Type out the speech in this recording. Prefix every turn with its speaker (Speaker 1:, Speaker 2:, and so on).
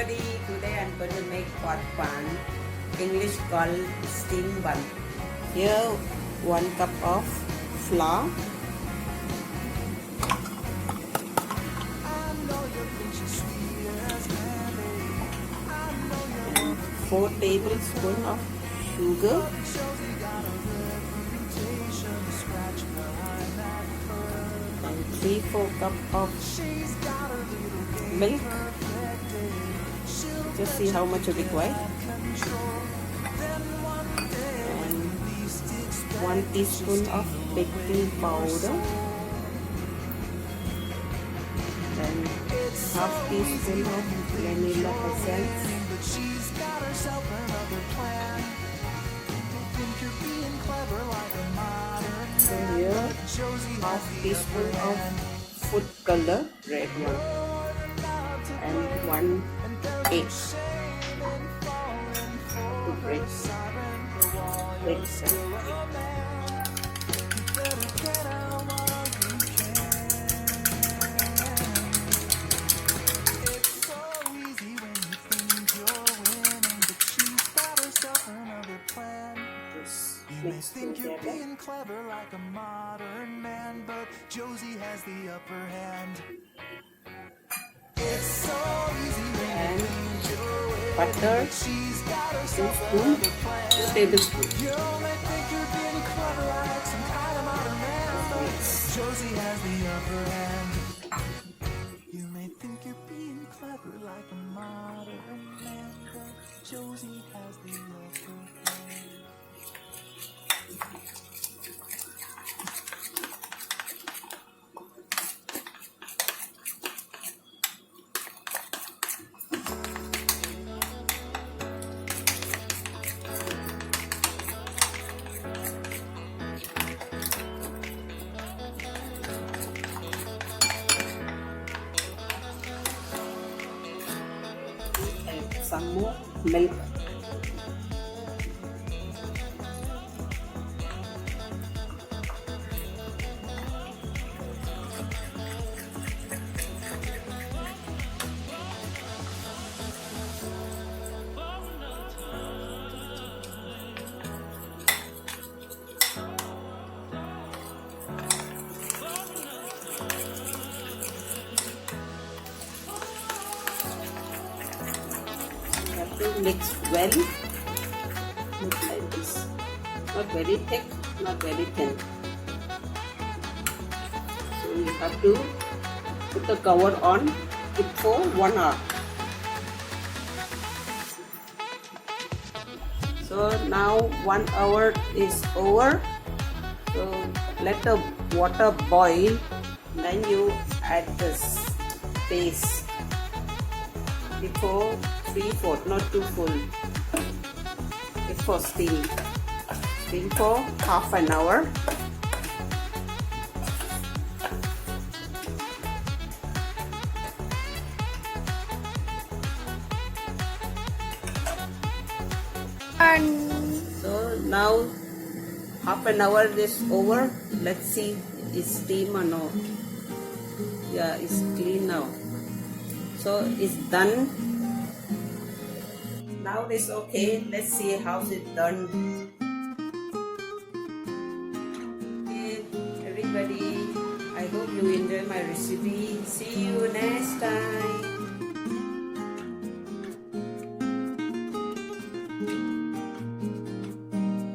Speaker 1: everybody, today I'm going to make hot bun, English called steam bun. Here 1 cup of flour, 4 tablespoons of sugar, and 3/4 cup of milk. Just see how much you require. And 1 teaspoon of baking powder. And half teaspoon of vanilla essence. So here, half teaspoon of food color, red one, and 1 egg to break some.
Speaker 2: You may think you're being clever like a modern man, but Josie has the upper hand. It's so easy when
Speaker 1: And
Speaker 2: you think your way,
Speaker 1: butter,
Speaker 2: but she's got
Speaker 1: 2
Speaker 2: herself
Speaker 1: spoons,
Speaker 2: another plan.
Speaker 1: 2 tablespoons.
Speaker 2: You may think you're being clever like some kind of modern man, but Josie has the upper hand. You may think you're being clever like a modern man, but Josie has the upper hand.
Speaker 1: And some more milk. Have to mix well. Look like this. Not very thick, not very thin. So you have to put the cover on it for 1 hour. So now 1 hour is over. So let the water boil. Then you add this paste before 3/4, not too full. It's for steam. Steam for half an hour. So now half an hour is over. Let's see is steam or no. Yeah, it's clean now. So it's done. Now it's okay. Let's see how's it done. Okay, everybody. I hope you enjoy my recipe. See you next.